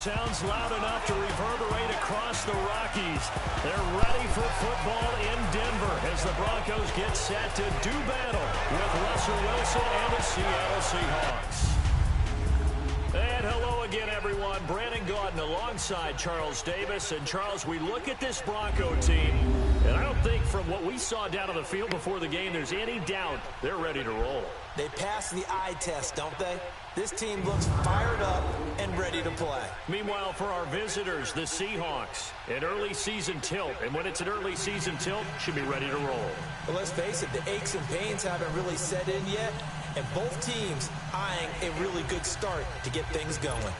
Sounds loud enough to reverberate across the Rockies. They're ready for football in Denver as the Broncos get set to do battle with Russell Wilson and the Seattle Seahawks. And hello again, everyone. Brandon Gaudin alongside Charles Davis. And, Charles, we look at this Bronco team, and I don't think from what we saw down on the field before the game there's any doubt they're ready to roll. They pass the eye test, don't they? This team looks fired up and ready to play. Meanwhile, for our visitors, the Seahawks, an early season tilt. And when it's an early season tilt, should be ready to roll. Well, let's face it, the aches and pains haven't really set in yet. And both teams eyeing a really good start to get things going.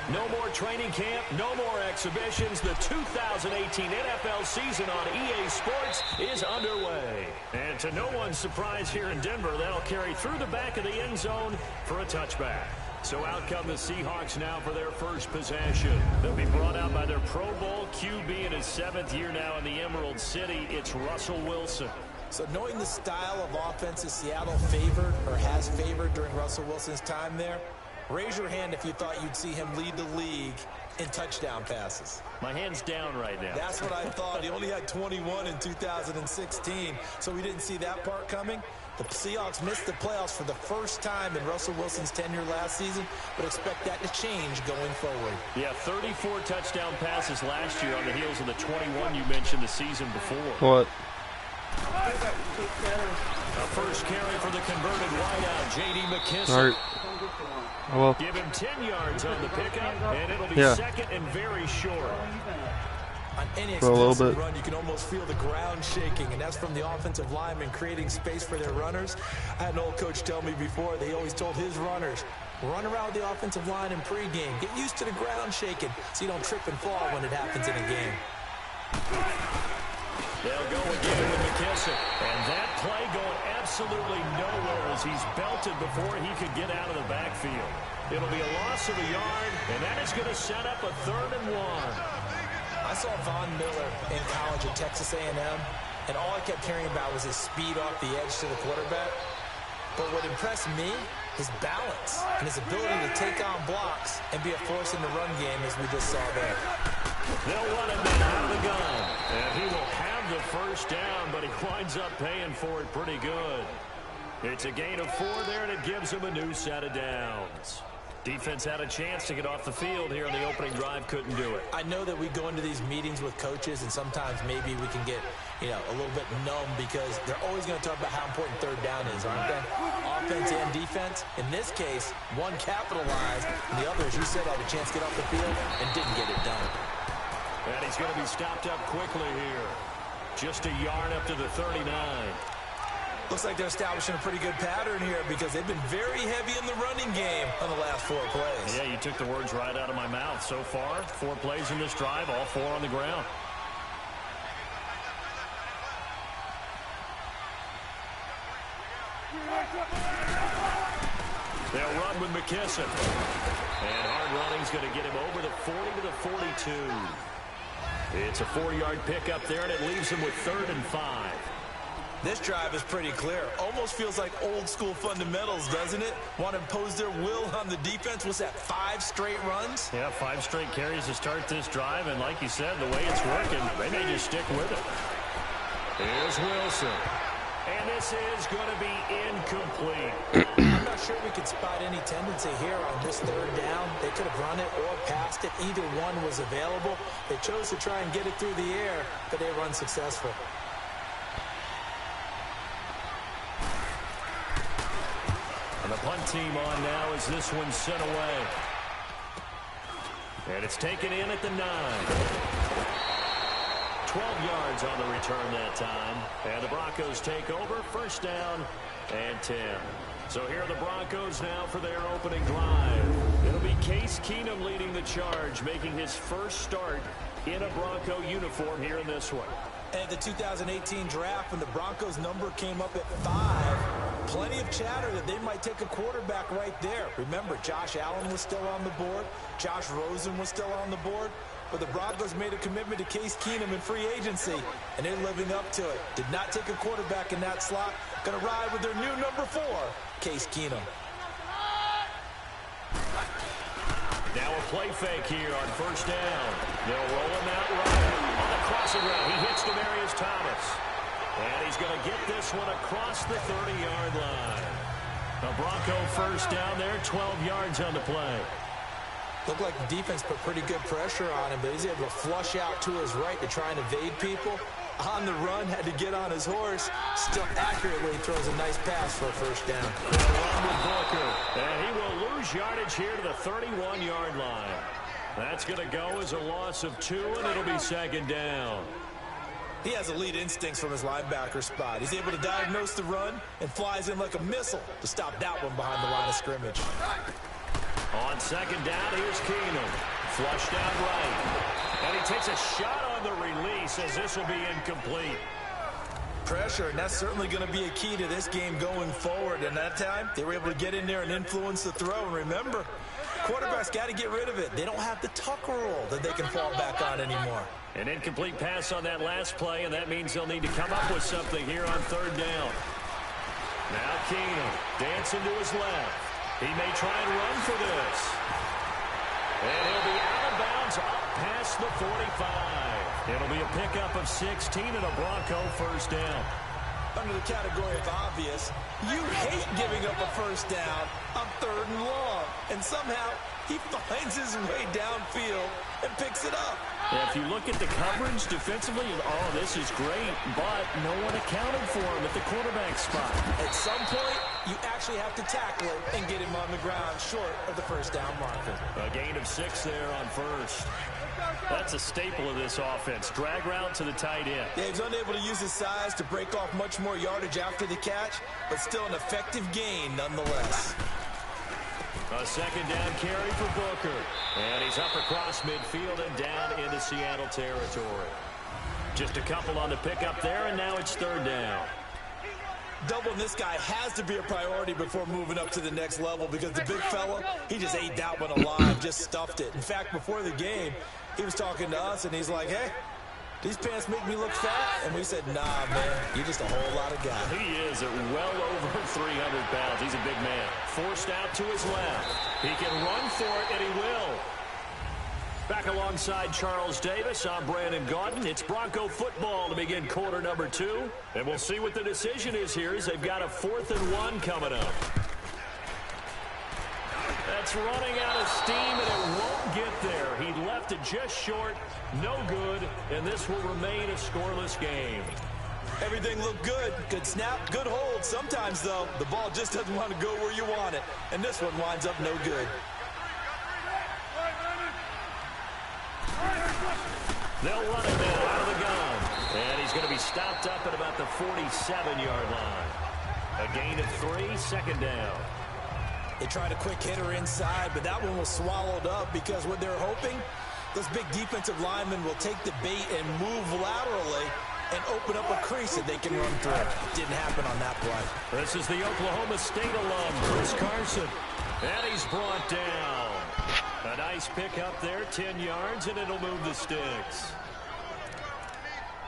No more training camp, no more exhibitions. The 2018 NFL season on EA Sports is underway. And to no one's surprise here in Denver, that'll carry through the back of the end zone for a touchback. So out come the Seahawks now for their first possession. They'll be brought out by their Pro Bowl QB in his 7th year now in the Emerald City. It's Russell Wilson. So knowing the style of offenses Seattle favored or has favored during Russell Wilson's time there, raise your hand if you thought you'd see him lead the league in touchdown passes. My hand's down right now. That's what I thought. He only had 21 in 2016, so we didn't see that part coming. The Seahawks missed the playoffs for the first time in Russell Wilson's tenure last season, but expect that to change going forward. Yeah, 34 touchdown passes last year on the heels of the 21 you mentioned the season before. What? A first carry for the converted wideout, J.D. McKissic. All right. Oh, well. Give him 10 yards on the pickup, and it'll be second and very short. On any explosive run, you can almost feel the ground shaking, and that's from the offensive linemen creating space for their runners. I had an old coach tell me before, they always told his runners, run around the offensive line in pregame. Get used to the ground shaking so you don't trip and fall when it happens in a game. They'll go again with McKissic. And that play going absolutely nowhere as he's belted before he could get out of the backfield. It'll be a loss of a yard, and that is going to set up a 3rd and 1. I saw Von Miller in college at Texas A&M, and all I kept hearing about was his speed off the edge to the quarterback. But what impressed me, his balance and his ability to take on blocks and be a force in the run game, as we just saw there. They'll run him in out of the gun, and he will have the first down, but he winds up paying for it pretty good. It's a gain of 4 there, and it gives him a new set of downs. Defense had a chance to get off the field here on the opening drive, couldn't do it. I know that we go into these meetings with coaches, and sometimes maybe we can get, a little bit numb because they're always going to talk about how important 3rd down is, aren't they? Offense and defense. In this case, one capitalized, and the other, as you said, had a chance to get off the field and didn't get it done. And he's going to be stopped up quickly here. Just a yard up to the 39. Looks like they're establishing a pretty good pattern here because they've been very heavy in the running game on the last 4 plays. Yeah, you took the words right out of my mouth. So far, 4 plays in this drive, all 4 on the ground. They'll run with McKissic. And hard running's going to get him over the 40 to the 42. It's a 4-yard pickup there, and it leaves him with 3rd and 5. This drive is pretty clear. Almost feels like old-school fundamentals, doesn't it? Want to impose their will on the defense. What's that, 5 straight runs? Yeah, 5 straight carries to start this drive, and like you said, the way it's working, they may just stick with it. Here's Wilson. And this is going to be incomplete. I'm not sure we could spot any tendency here on this 3rd down. They could have run it or passed it. Either one was available. They chose to try and get it through the air, but they were unsuccessful. And the punt team on now as this one's sent away. And it's taken in at the 9. 12 yards on the return that time. And the Broncos take over. First down and 10. So here are the Broncos now for their opening drive. It'll be Case Keenum leading the charge, making his first start in a Bronco uniform here in this one. And the 2018 draft, when the Broncos number came up at 5, plenty of chatter that they might take a quarterback right there. Remember, Josh Allen was still on the board. Josh Rosen was still on the board. But the Broncos made a commitment to Case Keenum in free agency, and they're living up to it. Did not take a quarterback in that slot. Going to ride with their new number 4, Case Keenum. play fake here on first down. They'll roll him out right. On the crossing route, he hits Demaryius Thomas. And he's going to get this one across the 30-yard line. A Bronco first down there, 12 yards on the play. Looked like the defense put pretty good pressure on him, but he's able to flush out to his right to try and evade people. On the run, had to get on his horse. Still accurately throws a nice pass for a first down. Run with Booker. And he will lose yardage here to the 31-yard line. That's going to go as a loss of 2, and it'll be second down. He has elite instincts from his linebacker spot. He's able to diagnose the run and flies in like a missile to stop that one behind the line of scrimmage. On second down, here's Keenum. Flushed out right. And he takes a shot on the release as this will be incomplete. Pressure, and that's certainly going to be a key to this game going forward. And that time, they were able to get in there and influence the throw. And remember, quarterbacks got to get rid of it. They don't have the tuck rule that they can fall back on anymore. An incomplete pass on that last play, and that means they'll need to come up with something here on third down. Now Keenum dancing to his left. He may try and run for this. And he'll be out of bounds up past the 45. It'll be a pickup of 16 and a Bronco first down. Under the category of obvious, you hate giving up a first down on third and long. And somehow, he finds his way downfield and picks it up. If you look at the coverage defensively, oh, this is great, but no one accounted for him at the quarterback spot. At some point, you actually have to tackle it and get him on the ground short of the first down marker. A gain of 6 there on first. That's a staple of this offense. Drag route to the tight end. Yeah, he's unable to use his size to break off much more yardage after the catch, but still an effective gain nonetheless. A second down carry for Booker. And he's up across midfield and down into Seattle territory. Just a couple on the pickup there, and now it's third down. Doubling this guy has to be a priority before moving up to the next level because the big fella, he just ate that one alive, just stuffed it. In fact, before the game, he was talking to us, and he's like, hey, these pants make me look fat? And we said, nah, man, you're just a whole lot of guy. He is at well over 300 pounds. He's a big man. Forced out to his left. He can run for it, and he will. Back alongside Charles Davis, I'm Brandon Gaudin. It's Bronco football to begin quarter number 2. And we'll see what the decision is here as they've got a 4th and 1 coming up. That's running out of steam, and it won't get there. He left it just short, no good, and this will remain a scoreless game. Everything looked good. Good snap, good hold. Sometimes, though, the ball just doesn't want to go where you want it, and this one winds up no good. They'll run it now out of the gun, and he's going to be stopped up at about the 47-yard line. A gain of 3, second down. They tried a quick hitter inside, but that one was swallowed up because what they're hoping, those big defensive linemen will take the bait and move laterally and open up a crease that they can run through. Didn't happen on that play. This is the Oklahoma State alum, Chris Carson. And he's brought down. A nice pick up there, 10 yards, and it'll move the sticks.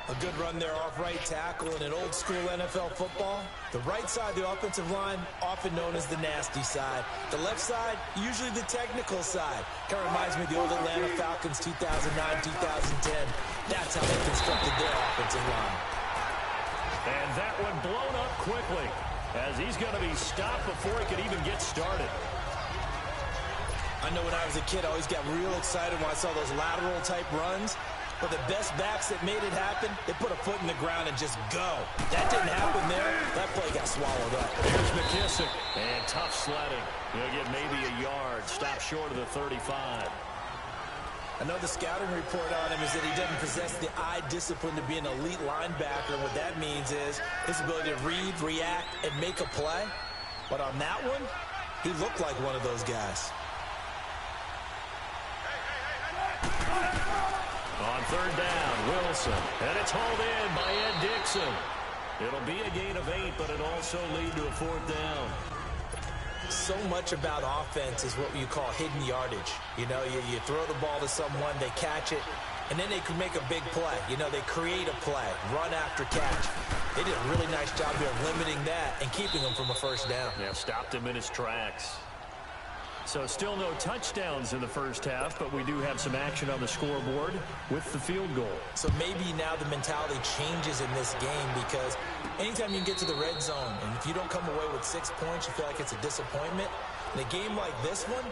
A good run there off right tackle in an old-school NFL football. The right side of the offensive line, often known as the nasty side. The left side, usually the technical side. Kind of reminds me of the old Atlanta Falcons 2009-2010. That's how they constructed their offensive line. And that one blown up quickly as he's going to be stopped before he could even get started. I know when I was a kid, I always got real excited when I saw those lateral-type runs. But the best backs that made it happen, they put a foot in the ground and just go. That didn't happen there. That play got swallowed up. Here's McKissick. And tough sledding. He'll get maybe a yard. Stop short of the 35. I know the scouting report on him is that he doesn't possess the eye discipline to be an elite linebacker. And what that means is his ability to read, react, and make a play. But on that one, he looked like one of those guys. On third down, Wilson. And it's hauled in by Ed Dixon. It'll be a gain of 8, but it'll also lead to a 4th down. So much about offense is what you call hidden yardage. You know, you throw the ball to someone, they catch it, and then they can make a big play. You know, they create a play, run after catch. They did a really nice job here of limiting that and keeping him from a first down. Yeah, stopped him in his tracks. So still no touchdowns in the first half, but we do have some action on the scoreboard with the field goal. So maybe now the mentality changes in this game, because anytime you can get to the red zone, and if you don't come away with 6 points, you feel like it's a disappointment. In a game like this one,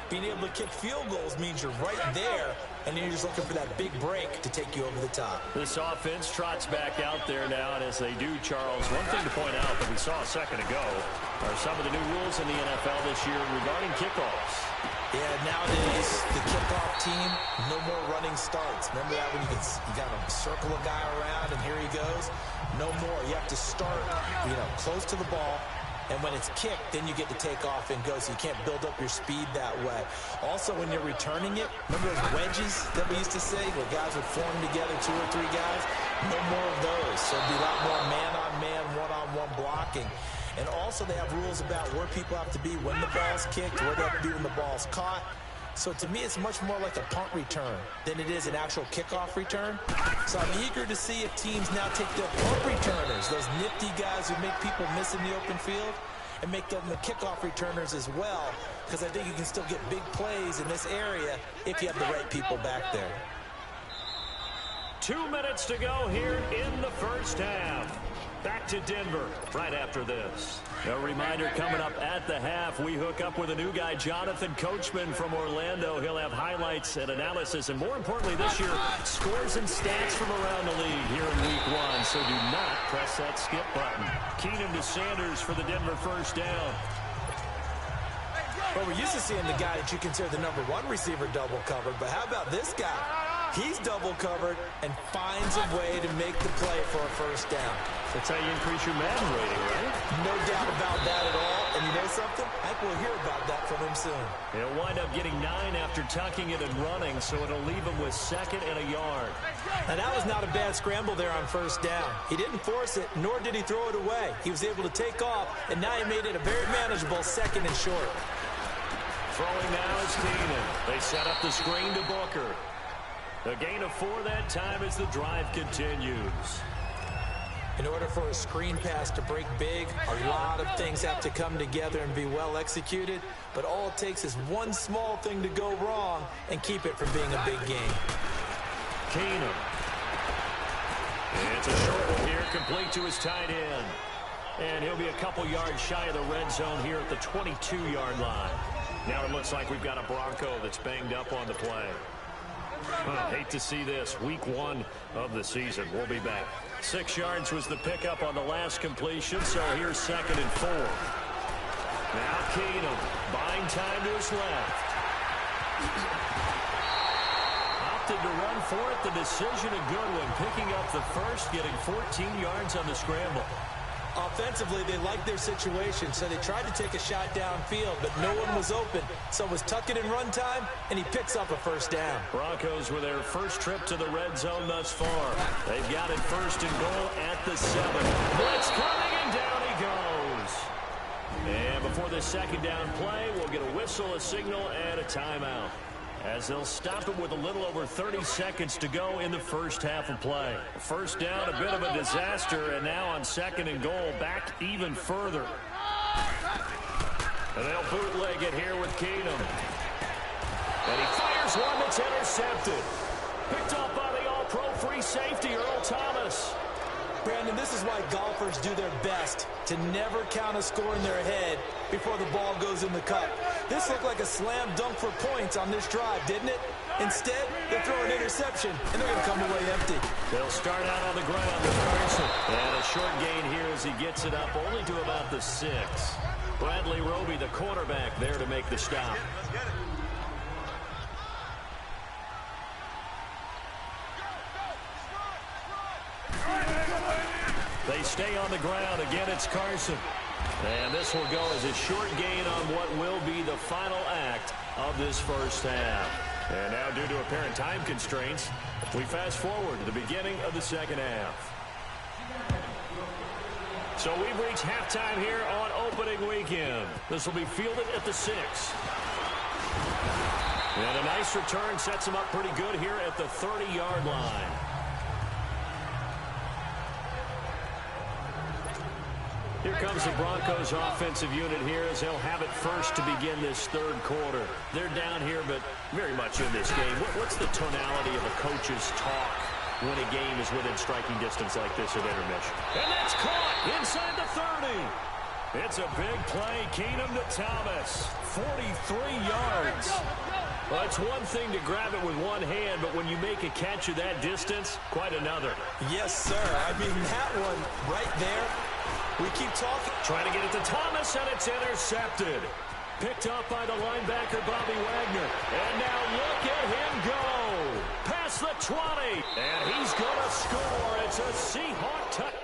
being able to kick field goals means you're right there, and then you're just looking for that big break to take you over the top. This offense trots back out there now, and as they do, Charles, one thing to point out that we saw a second ago are some of the new rules in the NFL this year regarding kickoffs. Yeah, nowadays, the kickoff team, no more running starts. Remember that when you got to circle a guy around, and here he goes? No more. You have to start, close to the ball. And when it's kicked, then you get to take off and go, so you can't build up your speed that way. Also, when you're returning it, remember those wedges that we used to say where guys would form together, 2 or 3 guys? No more of those. So it'd be a lot more man-on-man, one-on-one blocking. And also they have rules about where people have to be when the ball's kicked, where they have to be when the ball's caught. So to me, it's much more like a punt return than it is an actual kickoff return. So I'm eager to see if teams now take their punt returners, those nifty guys who make people miss in the open field, and make them the kickoff returners as well, because I think you can still get big plays in this area if you have the right people back there. 2 minutes to go here in the first half. Back to Denver right after this. A reminder coming up at the half, we hook up with a new guy, Jonathan Coachman from Orlando. He'll have highlights and analysis, and more importantly this year, scores and stats from around the league here in week 1. So do not press that skip button. Keenum to Sanders for the Denver first down. Well, we're used to seeing the guy that you consider the #1 receiver double covered, but how about this guy? He's double covered and finds a way to make the play for a first down. That's how you increase your Madden rating, right? No doubt about that at all. And you know something? I think we'll hear about that from him soon. He'll wind up getting 9 after tucking it and running, so it'll leave him with 2nd and a yard. And that was not a bad scramble there on first down. He didn't force it, nor did he throw it away. He was able to take off, and now he made it a very manageable 2nd and short. Throwing now is Keenan. They set up the screen to Booker. A gain of 4 that time as the drive continues. In order for a screen pass to break big, a lot of things have to come together and be well executed. But all it takes is one small thing to go wrong and keep it from being a big game. Keenan. It's a short one here, complete to his tight end. And he'll be a couple yards shy of the red zone here at the 22-yard line. Now it looks like we've got a Bronco that's banged up on the play. Hate to see this. Week 1 of the season. We'll be back. 6 yards was the pickup on the last completion, so here's 2nd and 4. Now Keenum buying time to his left. Opted to run for it. The decision a good one. Picking up the first, getting 14 yards on the scramble. Offensively, they liked their situation, so they tried to take a shot downfield, but no one was open. So it was tuck it in run time, and he picks up a first down. Broncos with their first trip to the red zone thus far. They've got it 1st and goal at the 7. Blitz coming, and down he goes. And before the 2nd down play, we'll get a whistle, a signal, and a timeout, as they'll stop it with a little over 30 seconds to go in the first half of play. First down, a bit of a disaster, and now on 2nd and goal, back even further. And they'll bootleg it here with Keenum. And he fires one that's intercepted. Picked off by the all-pro free safety, Earl Thomas. Brandon, this is why golfers do their best to never count a score in their head before the ball goes in the cup. This looked like a slam dunk for points on this drive, didn't it? Instead, they throw an interception, and they're going to come away empty. They'll start out on the ground with Carson. And a short gain here as he gets it up only to about the 6. Bradley Roby, the quarterback, there to make the stop. They stay on the ground. Again, it's Carson. And this will go as a short gain on what will be the final act of this first half. And now, due to apparent time constraints, we fast forward to the beginning of the 2nd half. So we've reached halftime here on opening weekend. This will be fielded at the 6. And a nice return sets him up pretty good here at the 30-yard line. Here comes the Broncos offensive unit here as they'll have it first to begin this third quarter. They're down here, but very much in this game. What's the tonality of a coach's talk when a game is within striking distance like this at intermission? And that's caught inside the 30. It's a big play. Keenum to Thomas. 43 yards. Well, it's one thing to grab it with one hand, but when you make a catch of that distance, quite another. Yes, sir. I mean, that one right there. We keep talking. Trying to get it to Thomas, and it's intercepted. Picked up by the linebacker, Bobby Wagner. And now look at him go. Past the 20. And he's going to score. It's a Seahawk touchdown.